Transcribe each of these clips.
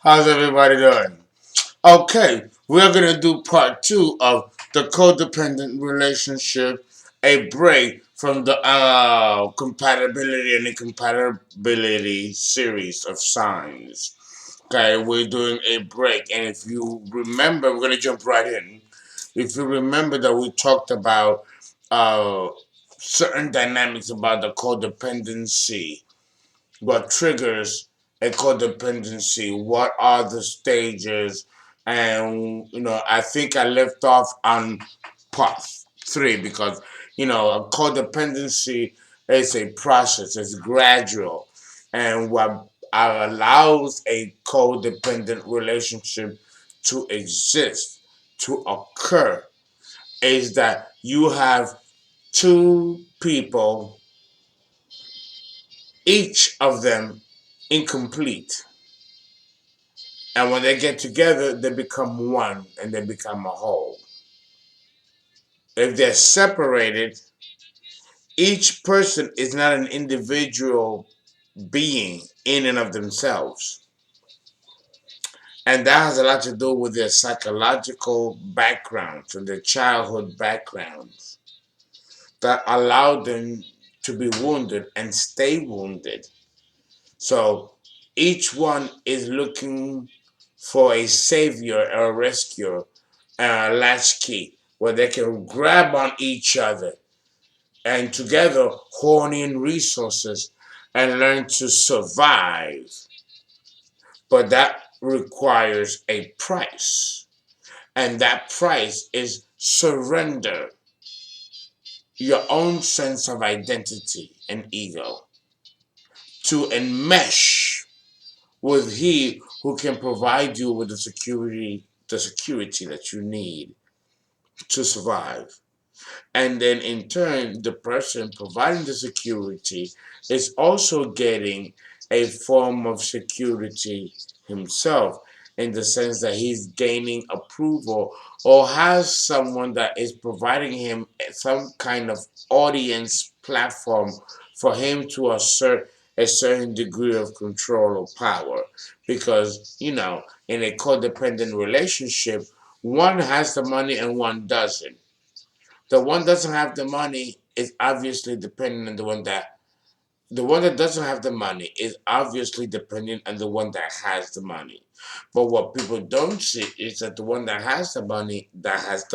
How's everybody doing? Okay, we're gonna do part two of the codependent relationship, a break from the compatibility and incompatibility series of signs. Okay, we're doing a break, and if you remember, we're gonna jump right in. If you remember that we talked about uh, certain dynamics about the codependency, what triggers a codependency, what are the stages, and I think I left off on part three because a codependency is a process, it's gradual, and what allows a codependent relationship to exist, to occur, is that you have two people, each of them incomplete. And when they get together, they become one and they become a whole. If they're separated, each person is not an individual being in and of themselves. And that has a lot to do with their psychological backgrounds and their childhood backgrounds that allow them to be wounded and stay wounded. So each one is looking for a savior or a rescuer, a latchkey, where they can grab on each other and together hone in resources and learn to survive. But that requires a price. And that price is surrender your own sense of identity and ego to enmesh with he who can provide you with the security that you need to survive. And then in turn, the person providing the security is also getting a form of security himself, in the sense that he's gaining approval or has someone that is providing him some kind of audience platform for him to assert a certain degree of control or power. Because, in a codependent relationship, one has the money and one doesn't. The one doesn't have the money is obviously dependent on the one that doesn't have the money is obviously dependent on the one that has the money. But what people don't see is that the one that has the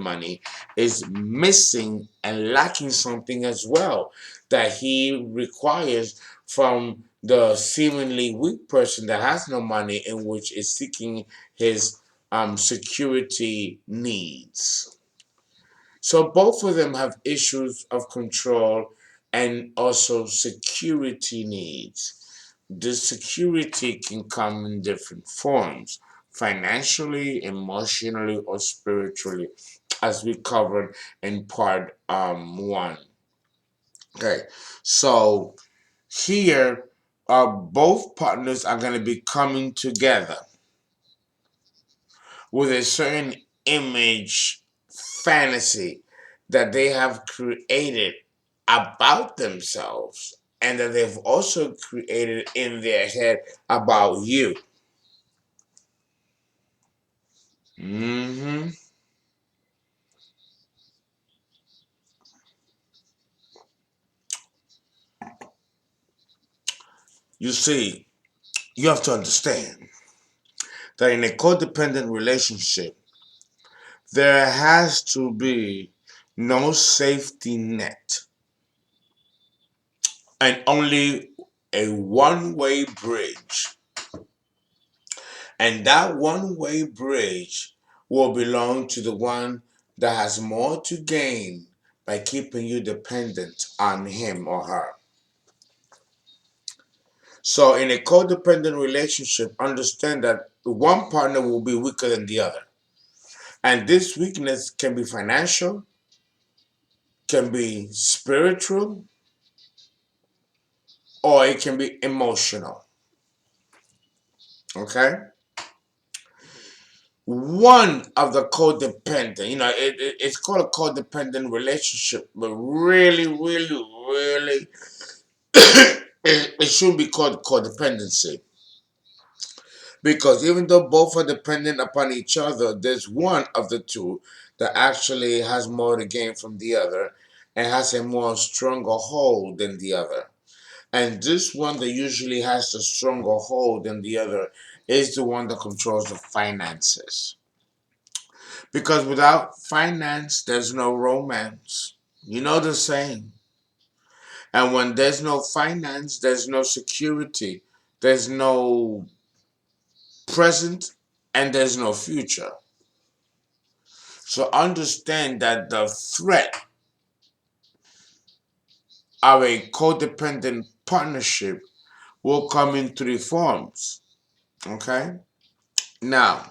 money is missing and lacking something as well that he requires from the seemingly weak person that has no money, in which is seeking his security needs. So both of them have issues of control and also security needs. This security can come in different forms: financially, emotionally, or spiritually, as we covered in part one. Okay, so here both partners are going to be coming together with a certain image fantasy that they have created about themselves and that they've also created in their head about you. hmm You see, you have to understand that in a codependent relationship, there has to be no safety net and only a one-way bridge. And that one-way bridge will belong to the one that has more to gain by keeping you dependent on him or her. So in a codependent relationship, understand that one partner will be weaker than the other. And this weakness can be financial, can be spiritual, or it can be emotional. Okay? one of the codependent, it's called a codependent relationship, but really, really, really, it should be called codependency. Because even though both are dependent upon each other, there's one of the two that actually has more to gain from the other and has a more stronger hold than the other. And this one that usually has the stronger hold than the other is the one that controls the finances. Because without finance, there's no romance. You know the saying. And when there's no finance, there's no security. There's no present and there's no future. So understand that the threat of a codependent partnership will come in three forms. Okay? Now,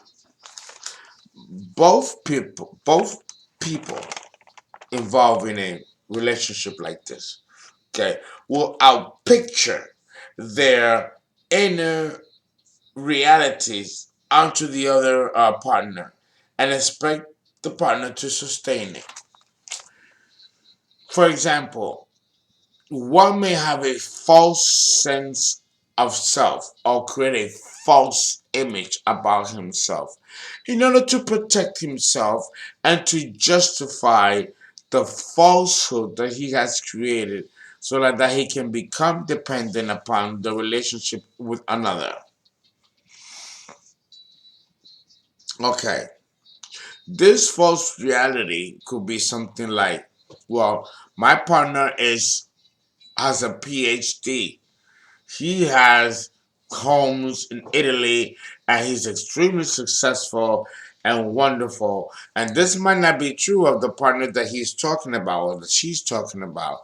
both people involved in a relationship like this, okay, will outpicture their inner realities onto the other partner and expect the partner to sustain it. For example, one may have a false sense of self or create a false image about himself in order to protect himself and to justify the falsehood that he has created so that he can become dependent upon the relationship with another. Okay, this false reality could be something like, well, my partner is has a PhD. He has homes in Italy and he's extremely successful and wonderful. And this might not be true of the partner that he's talking about or that she's talking about.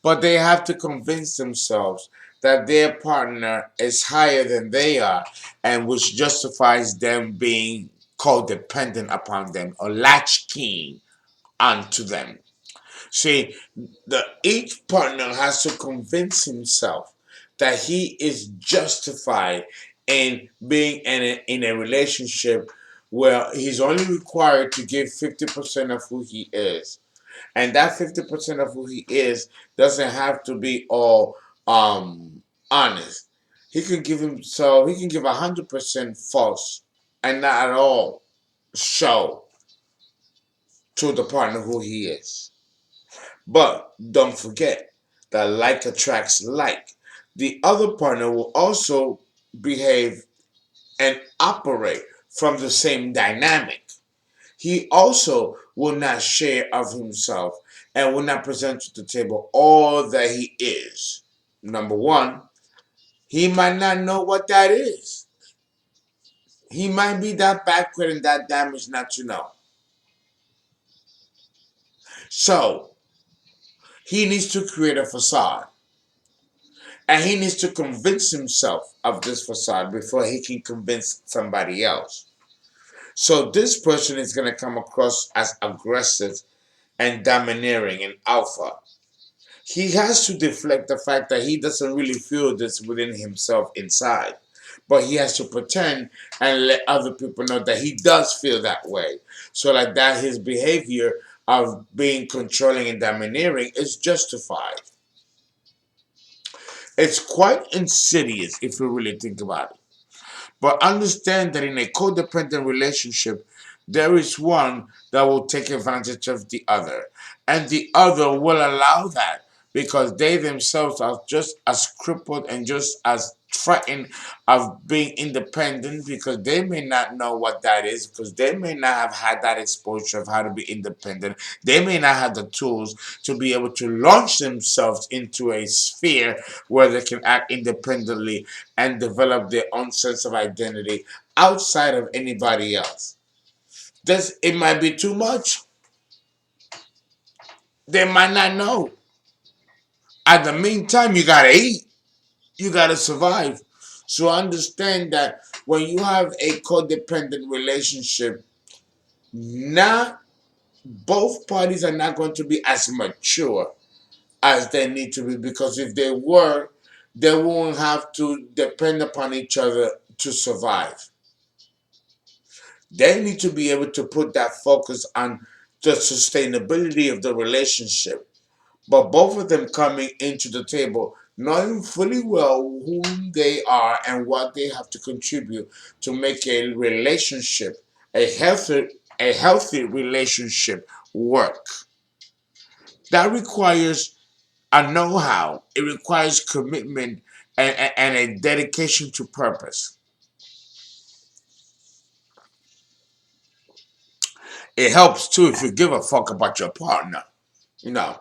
But they have to convince themselves that their partner is higher than they are, and which justifies them being codependent upon them or latchkey onto them. See, each partner has to convince himself that he is justified in being in a relationship where he's only required to give 50% of who he is. And that 50% of who he is doesn't have to be all honest. He can give 100% false and not at all show to the partner who he is. But don't forget that like attracts like. The other partner will also behave and operate from the same dynamic. He also will not share of himself and will not present to the table all that he is. Number one, he might not know what that is. He might be that backward and that damaged not to know. So he needs to create a facade. And he needs to convince himself of this facade before he can convince somebody else. So this person is going to come across as aggressive and domineering and alpha. He has to deflect the fact that he doesn't really feel this within himself inside. But he has to pretend and let other people know that he does feel that way. So that his behavior of being controlling and domineering is justified. It's quite insidious if you really think about it. But understand that in a codependent relationship, there is one that will take advantage of the other, and the other will allow that because they themselves are just as crippled and just as threatened of being independent because they may not know what that is because they may not have had that exposure of how to be independent. They may not have the tools to be able to launch themselves into a sphere where they can act independently and develop their own sense of identity outside of anybody else. It might be too much. They might not know. At the meantime, you gotta eat. You gotta survive. So understand that when you have a codependent relationship, not both parties are not going to be as mature as they need to be because if they were, they won't have to depend upon each other to survive. They need to be able to put that focus on the sustainability of the relationship. But both of them coming into the table knowing fully well whom they are and what they have to contribute to make a relationship, a healthy, a healthy relationship work. That requires a know-how. It requires commitment and a dedication to purpose. It helps too if you give a fuck about your partner. You know,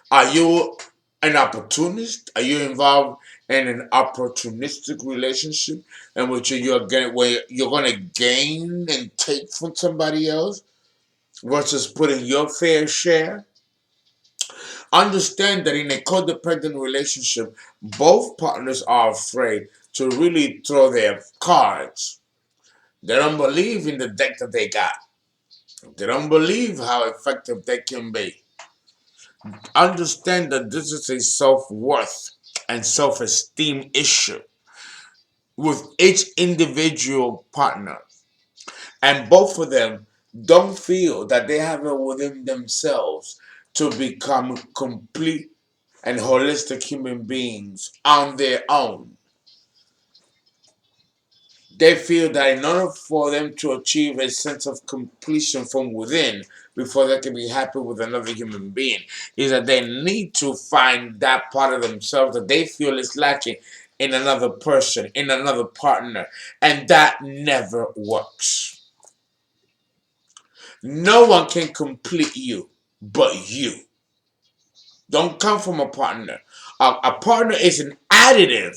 are you an opportunist? Are you involved in an opportunistic relationship in which where you're gonna gain and take from somebody else versus putting your fair share? Understand that in a codependent relationship, both partners are afraid to really throw their cards. They don't believe in the deck that they got. They don't believe how effective they can be. Understand that this is a self-worth and self-esteem issue with each individual partner. And both of them don't feel that they have it within themselves to become complete and holistic human beings on their own. They feel that in order for them to achieve a sense of completion from within, before they can be happy with another human being, is that they need to find that part of themselves that they feel is lacking in another person, in another partner. And that never works. No one can complete you but you. Don't come from a partner. A partner is an additive,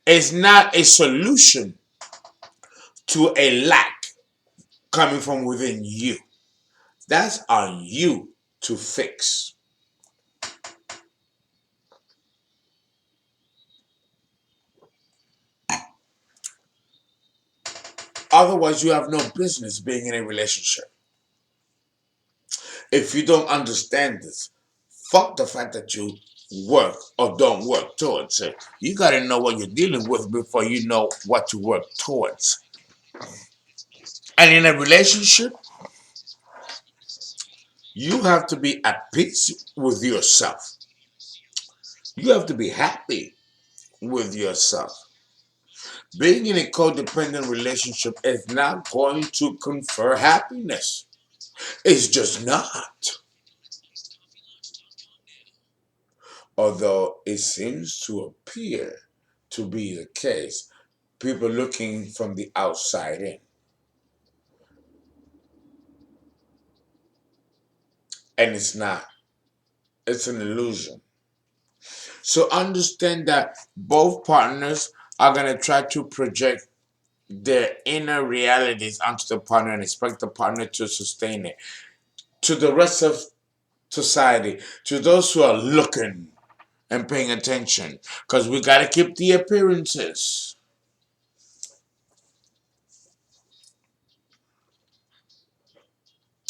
it's not a solution to a lack coming from within you. That's on you to fix. Otherwise, you have no business being in a relationship. If you don't understand this, fuck the fact that you work or don't work towards it. You got to know what you're dealing with before you know what to work towards. And in a relationship, you have to be at peace with yourself. You have to be happy with yourself. Being in a codependent relationship is not going to confer happiness. It's just not. Although it seems to appear to be the case, people looking from the outside in. And it's not. It's an illusion. So understand that both partners are going to try to project their inner realities onto the partner and expect the partner to sustain it. To the rest of society, to those who are looking and paying attention, because we got to keep the appearances.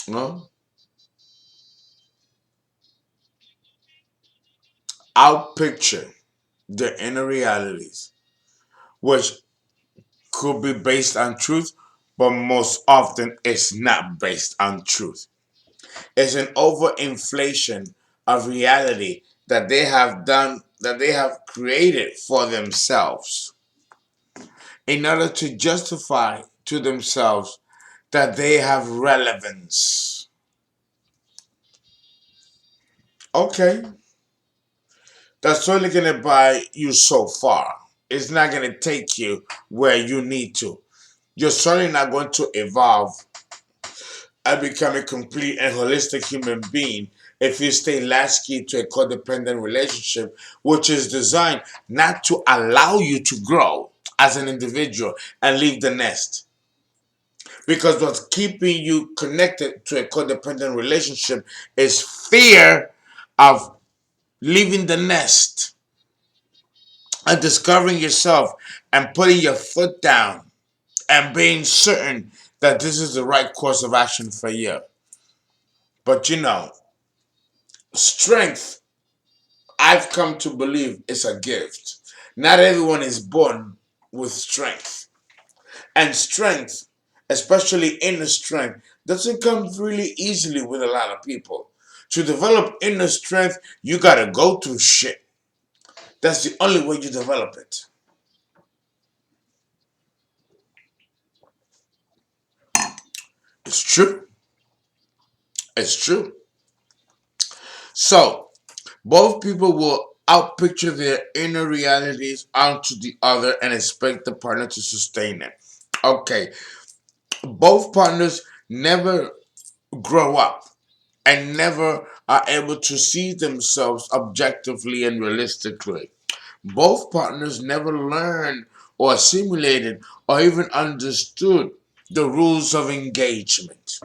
No? I'll picture the inner realities, which could be based on truth, but most often it's not based on truth. It's an overinflation of reality that they have done, that they have created for themselves in order to justify to themselves that they have relevance. Okay, that's only going to buy you so far. It's not going to take you where you need to. You're certainly not going to evolve and become a complete and holistic human being if you stay latchkey to a codependent relationship, which is designed not to allow you to grow as an individual and leave the nest. Because what's keeping you connected to a codependent relationship is fear of leaving the nest and discovering yourself and putting your foot down and being certain that this is the right course of action for you. But strength, I've come to believe, is a gift. Not everyone is born with strength. And strength especially inner strength, doesn't come really easily with a lot of people. To develop inner strength, you gotta go through shit. That's the only way you develop it. It's true. It's true. So, both people will outpicture their inner realities onto the other and expect the partner to sustain it. Okay, both partners never grow up and never are able to see themselves objectively and realistically. Both partners never learned or assimilated or even understood the rules of engagement.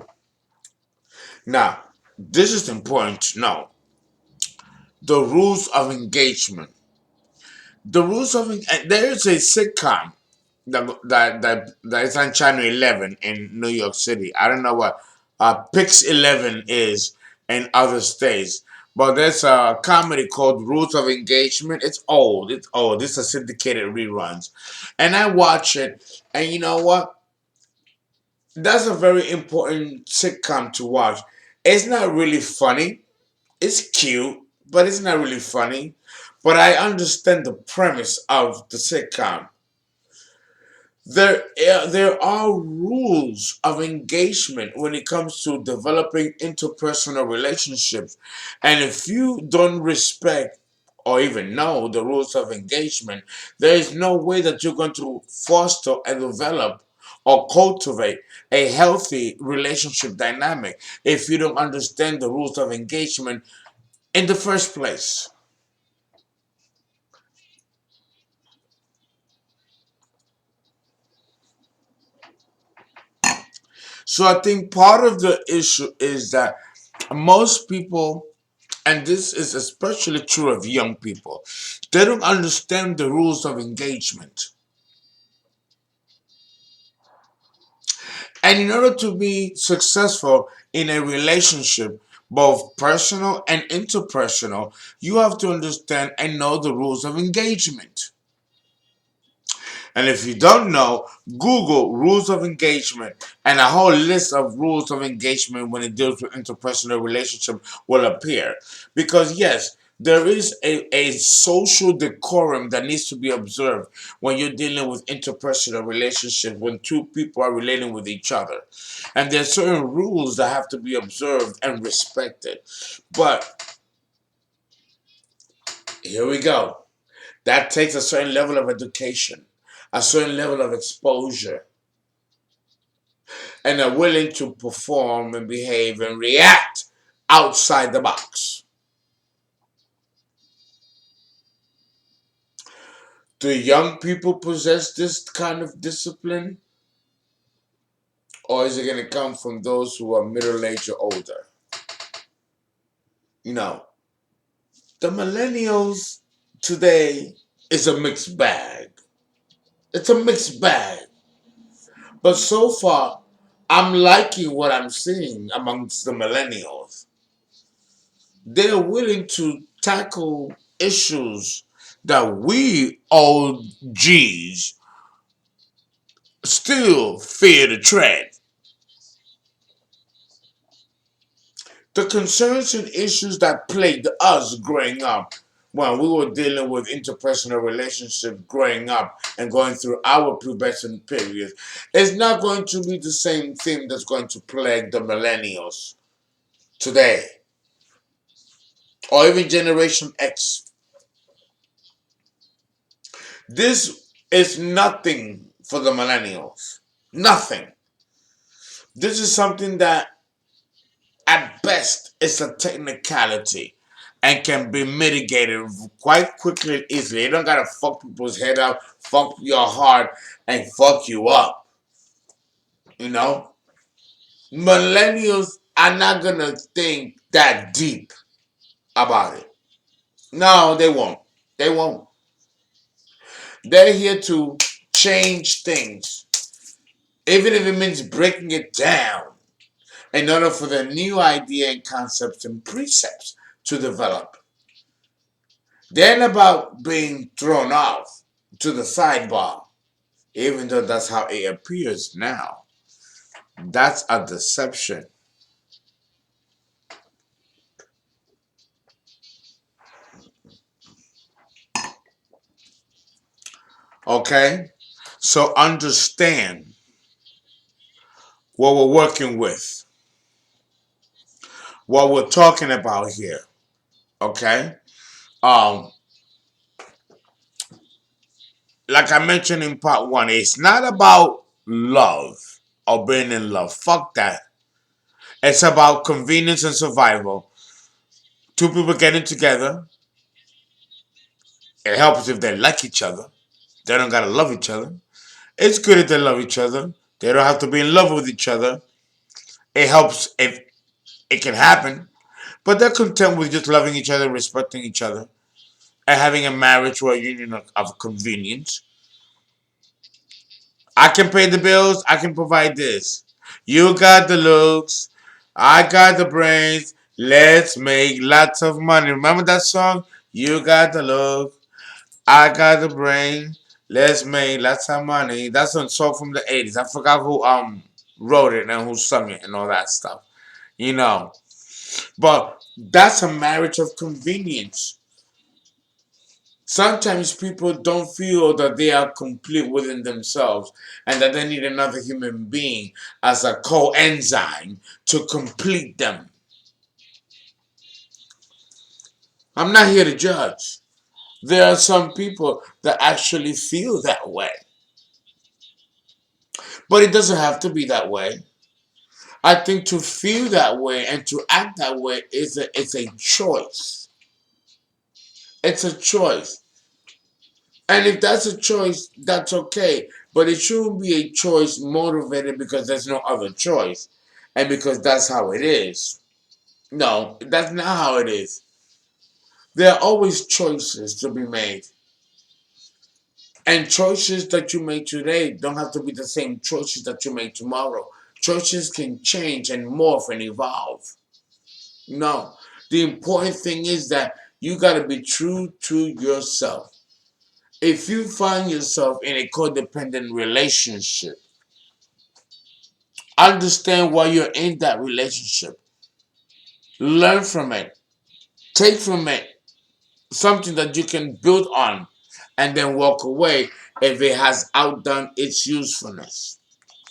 Now, this is important to know. The rules of engagement. The rules of there is a sitcom that is on Channel 11 in New York City. I don't know what Pix 11 is in other states, but there's a comedy called Rules of Engagement. It's old. It's old. It's a syndicated reruns, and I watch it. And you know what? That's a very important sitcom to watch. It's not really funny. It's cute, but it's not really funny. But I understand the premise of the sitcom. There are rules of engagement when it comes to developing interpersonal relationships. And if you don't respect or even know the rules of engagement, there is no way that you're going to foster and develop or cultivate a healthy relationship dynamic if you don't understand the rules of engagement in the first place. So I think part of the issue is that most people, and this is especially true of young people, they don't understand the rules of engagement. And in order to be successful in a relationship, both personal and interpersonal, you have to understand and know the rules of engagement. And if you don't know, Google rules of engagement and a whole list of rules of engagement when it deals with interpersonal relationship will appear. Because yes, there is a social decorum that needs to be observed when you're dealing with interpersonal relationships, when two people are relating with each other. And there are certain rules that have to be observed and respected. But here we go. That takes a certain level of education, a certain level of exposure, and are willing to perform and behave and react outside the box. Do young people possess this kind of discipline, or is it going to come from those who are middle aged or older? You know, the millennials today is a mixed bag. It's a mixed bag. But so far, I'm liking what I'm seeing amongst the millennials. They're willing to tackle issues that we old G's still fear to tread. The concerns and issues that plagued us growing up when we were dealing with interpersonal relationships growing up and going through our pubescent period is not going to be the same thing that's going to plague the millennials today or even Generation X. This is nothing for the millennials. Nothing. This is something that, at best, is a technicality and can be mitigated quite quickly and easily. You don't gotta fuck people's head up, fuck your heart, and fuck you up. You know? Millennials are not gonna think that deep about it. No, they won't. They won't. They're here to change things, even if it means breaking it down in order for the new idea and concepts and precepts to develop. Then about being thrown off to the sidebar, even though that's how it appears now. That's a deception. Okay? So understand what we're working with, what we're talking about here. Okay? Um, like I mentioned in part one, it's not about love or being in love. Fuck that. It's about convenience and survival. Two people getting together. It helps if they like each other. They don't gotta love each other. It's good if they love each other. They don't have to be in love with each other. It helps if it can happen. But they're content with just loving each other, respecting each other, and having a marriage or a union of convenience. I can pay the bills. I can provide this. You got the looks. I got the brains. Let's make lots of money. Remember that song? You got the look. I got the brain. Let's make lots of money. That's a song from the 80s. I forgot who wrote it and who sung it and all that stuff. You know. But that's a marriage of convenience. Sometimes people don't feel that they are complete within themselves and that they need another human being as a coenzyme to complete them. I'm not here to judge. There are some people that actually feel that way. But it doesn't have to be that way. I think to feel that way and to act that way it's a choice. It's a choice. And if that's a choice, that's okay. But it shouldn't be a choice motivated because there's no other choice. And because that's how it is. No, that's not how it is. There are always choices to be made. And choices that you make today don't have to be the same choices that you make tomorrow. Choices can change and morph and evolve. No. The important thing is that you got to be true to yourself. If you find yourself in a codependent relationship, understand why you're in that relationship. Learn from it. Take from it something that you can build on and then walk away if it has outdone its usefulness.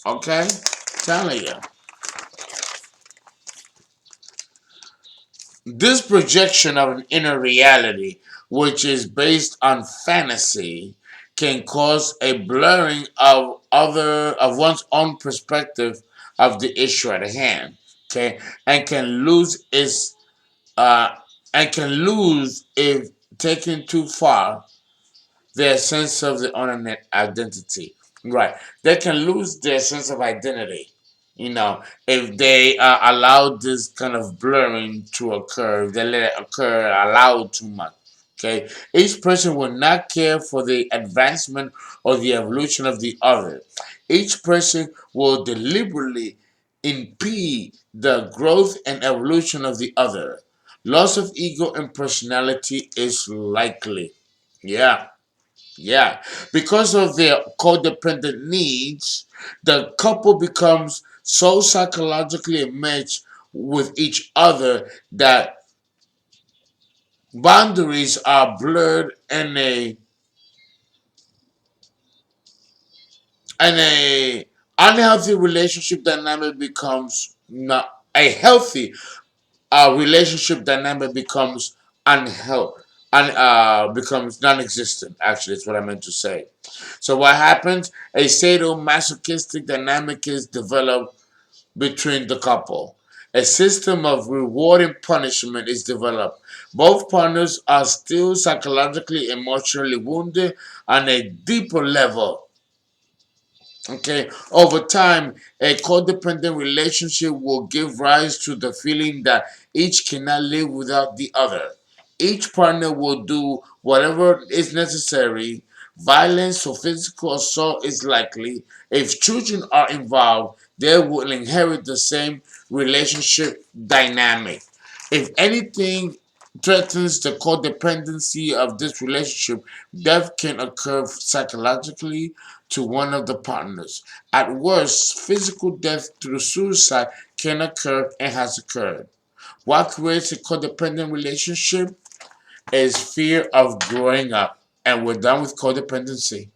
Okay? Telling you. This projection of an inner reality, which is based on fantasy, can cause a blurring of one's own perspective of the issue at hand. Okay, and can lose its uh, and can lose if taken too far their sense of the own identity. Right. They can lose their sense of identity, if they allow this kind of blurring to occur, if they let it occur, allow it too much. Okay. Each person will not care for the advancement or the evolution of the other. Each person will deliberately impede the growth and evolution of the other. Loss of ego and personality is likely. Yeah. Yeah, because of their codependent needs, the couple becomes so psychologically enmeshed with each other that boundaries are blurred and a unhealthy relationship dynamic becomes not a healthy relationship dynamic becomes unhealthy and becomes non-existent. Actually, it's what I meant to say. So what happens? A sadomasochistic dynamic is developed between the couple. A system of reward and punishment is developed. Both partners are still psychologically, emotionally wounded on a deeper level. Okay, over time, a codependent relationship will give rise to the feeling that each cannot live without the other. Each partner will do whatever is necessary. Violence or physical assault is likely. If children are involved, they will inherit the same relationship dynamic. If anything threatens the codependency of this relationship, death can occur psychologically to one of the partners. At worst, physical death through suicide can occur and has occurred. What creates a codependent relationship is fear of growing up. And we're done with codependency.